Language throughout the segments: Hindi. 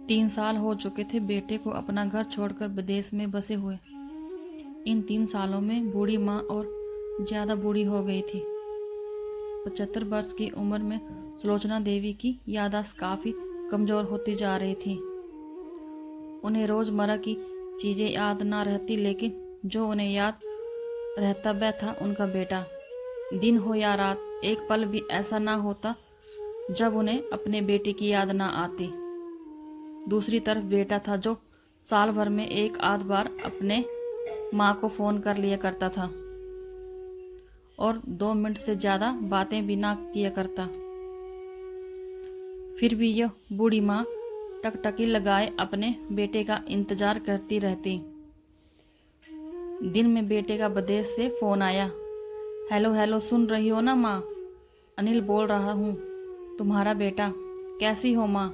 3 साल हो चुके थे बेटे को अपना घर छोड़कर विदेश में बसे हुए। इन 3 सालों में बूढ़ी माँ और ज़्यादा बूढ़ी हो गई थी। 75 वर्ष की उम्र में सुलोचना देवी की याददाश्त काफ़ी कमज़ोर होती जा रही थी। उन्हें रोज़मर्रा की चीज़ें याद ना रहती, लेकिन जो उन्हें याद रहता वह था उनका बेटा। दिन हो या रात, एक पल भी ऐसा ना होता जब उन्हें अपने बेटे की याद ना आती। दूसरी तरफ बेटा था जो साल भर में एक आध बार अपने माँ को फ़ोन कर लिया करता था और 2 मिनट से ज़्यादा बातें भी ना किया करता। फिर भी यह बूढ़ी माँ टकटकी लगाए अपने बेटे का इंतज़ार करती रहती। दिन में बेटे का विदेश से फ़ोन आया। हेलो हेलो, सुन रही हो ना माँ? अनिल बोल रहा हूँ, तुम्हारा बेटा। कैसी हो माँ?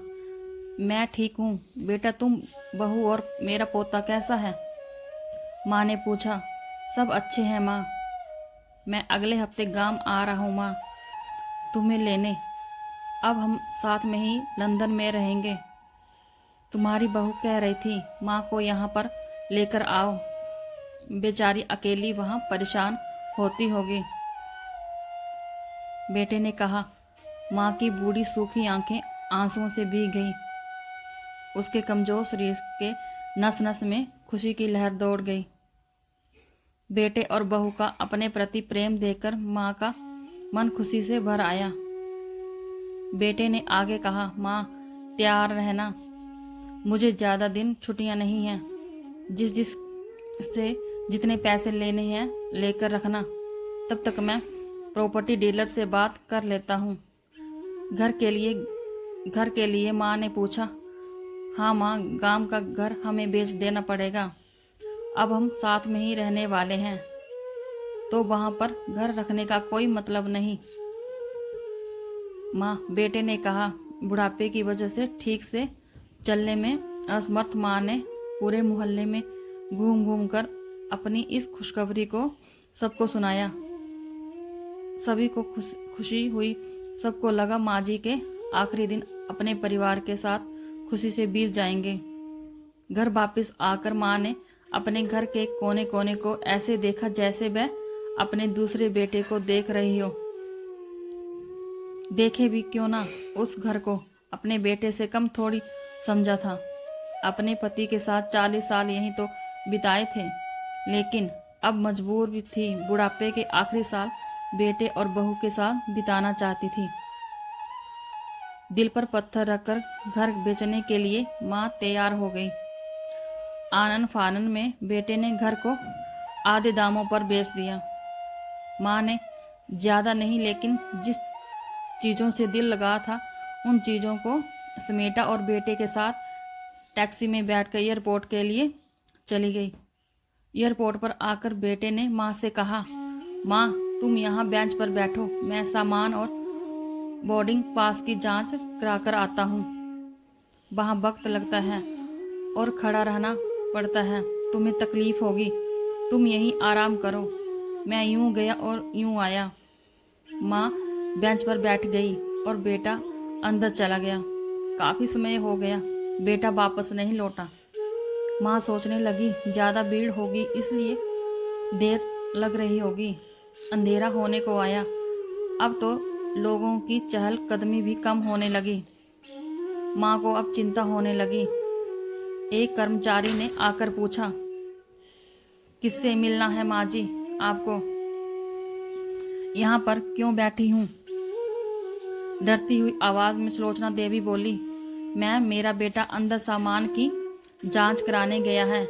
मैं ठीक हूँ बेटा, तुम, बहू और मेरा पोता कैसा है? माँ ने पूछा। सब अच्छे हैं माँ। मैं अगले हफ्ते गांव आ रहा हूँ माँ, तुम्हें लेने। अब हम साथ में ही लंदन में रहेंगे। तुम्हारी बहू कह रही थी माँ को यहाँ पर लेकर आओ, बेचारी अकेली वहाँ परेशान होती होगी। बेटे ने कहा। माँ की बूढ़ी सूखी आंखें आंसुओं से भीग गईं। उसके कमजोर शरीर के नस नस में खुशी की लहर दौड़ गई। बेटे और बहू का अपने प्रति प्रेम देखकर माँ का मन खुशी से भर आया। बेटे ने आगे कहा, माँ तैयार रहना, मुझे ज़्यादा दिन छुट्टियाँ नहीं हैं। जिस से जितने पैसे लेने हैं लेकर रखना, तब तक मैं प्रॉपर्टी डीलर से बात कर लेता हूँ। घर के लिए माँ ने पूछा। हाँ माँ, गांव का घर हमें बेच देना पड़ेगा। अब हम साथ में ही रहने वाले हैं, तो वहाँ पर घर रखने का कोई मतलब नहीं। माँ, बेटे ने कहा। बुढ़ापे की वजह से ठीक से चलने में असमर्थ माँ ने पूरे मोहल्ले में घूम घूम कर अपनी इस खुशखबरी को सबको सुनाया। सभी को खुशी हुई। सबको लगा माँ जी के आखिरी दिन अपने परिवार के साथ खुशी से बीत जाएंगे। घर वापस आकर माँ ने अपने घर के कोने कोने को ऐसे देखा जैसे वह अपने दूसरे बेटे को देख रही हो। देखे भी क्यों ना, उस घर को अपने बेटे से कम थोड़ी समझा था। अपने पति के साथ 40 साल यहीं तो बिताए थे, लेकिन अब मजबूर भी थी, बुढ़ापे के आखिरी साल बेटे और बहू के साथ बिताना चाहती थी। दिल पर पत्थर रखकर घर बेचने के लिए माँ तैयार हो गई। आनन फानन में बेटे ने घर को आधे दामों पर बेच दिया। माँ ने ज़्यादा नहीं, लेकिन जिस चीज़ों से दिल लगा था उन चीज़ों को समेटा और बेटे के साथ टैक्सी में बैठकर एयरपोर्ट के लिए चली गई। एयरपोर्ट पर आकर बेटे ने माँ से कहा, माँ तुम यहाँ बेंच पर बैठो, मैं सामान और बोर्डिंग पास की जांच कराकर आता हूँ। वहाँ वक्त लगता है और खड़ा रहना पड़ता है, तुम्हें तकलीफ होगी, तुम यहीं आराम करो। मैं यूं गया और यूं आया। माँ बेंच पर बैठ गई और बेटा अंदर चला गया। काफ़ी समय हो गया, बेटा वापस नहीं लौटा। माँ सोचने लगी ज़्यादा भीड़ होगी इसलिए देर लग रही होगी। अंधेरा होने को आया। अब तो लोगों की चहल कदमी भी कम होने लगी। माँ को अब चिंता होने लगी। एक कर्मचारी ने आकर पूछा, किससे मिलना है माँ जी आपको? यहाँ पर क्यों बैठी हूँ? डरती हुई आवाज़ में सुलोचना देवी बोली, मैम मेरा बेटा अंदर सामान की जांच कराने गया है।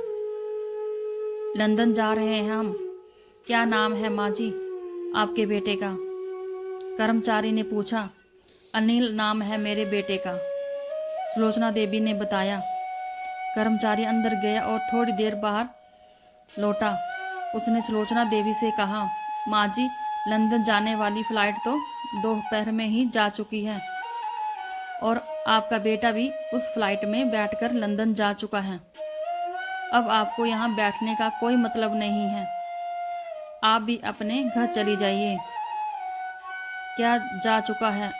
लंदन जा रहे हैं हम। क्या नाम है माँ जी आपके बेटे का? कर्मचारी ने पूछा। अनिल नाम है मेरे बेटे का, सुलोचना देवी ने बताया। कर्मचारी अंदर गया और थोड़ी देर बाहर लौटा। उसने सुलोचना देवी से कहा, माँ जी लंदन जाने वाली फ़्लाइट तो दोपहर में ही जा चुकी है और आपका बेटा भी उस फ्लाइट में बैठकर लंदन जा चुका है। अब आपको यहाँ बैठने का कोई मतलब नहीं है, आप भी अपने घर चली जाइए। क्या जा चुका है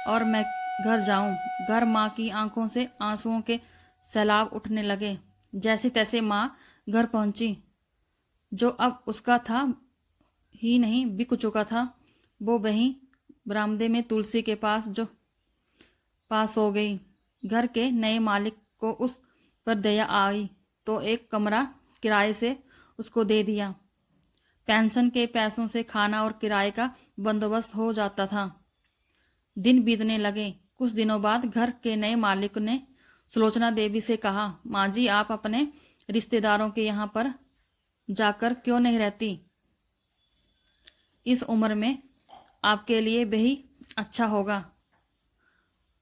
और मैं घर जाऊं? घर माँ की आंखों से आंसुओं के सैलाब उठने लगे। जैसे तैसे माँ घर पहुंची। जो अब उसका था ही नहीं बिक चुका था, वो वहीं बरामदे में तुलसी के पास हो गई। घर के नए मालिक को उस पर दया आई तो एक कमरा किराए से उसको दे दिया। पेंशन के पैसों से खाना और किराए का बंदोबस्त हो जाता था। दिन बीतने लगे। कुछ दिनों बाद घर के नए मालिक ने सुलोचना देवी से कहा, माँ जी, आप अपने रिश्तेदारों के यहाँ पर जाकर क्यों नहीं रहती? इस उम्र में आपके लिए वही अच्छा होगा।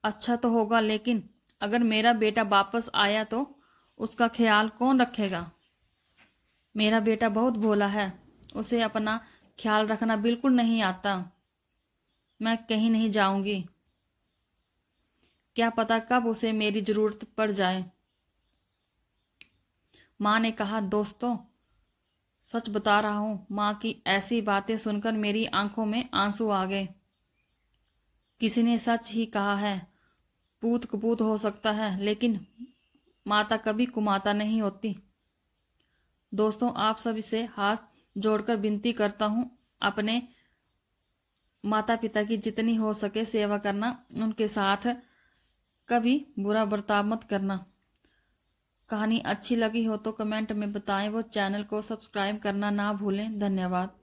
अच्छा तो होगा, लेकिन अगर मेरा बेटा वापस आया तो उसका ख्याल कौन रखेगा? मेरा बेटा बहुत भोला है, उसे अपना ख्याल रखना बिल्कुल नहीं आता। मैं कहीं नहीं जाऊंगी, क्या पता कब उसे मेरी जरूरत पड़ जाए। माँ ने कहा, दोस्तों, सच बता रहा हूं, माँ की ऐसी बातें सुनकर मेरी आंखों में आंसू आ गए। किसी ने सच ही कहा है, पूत कपूत हो सकता है, लेकिन माता कभी कुमाता नहीं होती। दोस्तों, आप सब से हाथ जोड़कर विनती करता हूं, अपने माता पिता की जितनी हो सके सेवा करना, उनके साथ कभी बुरा बर्ताव मत करना। कहानी अच्छी लगी हो तो कमेंट में बताएं, वो चैनल को सब्सक्राइब करना ना भूलें। धन्यवाद।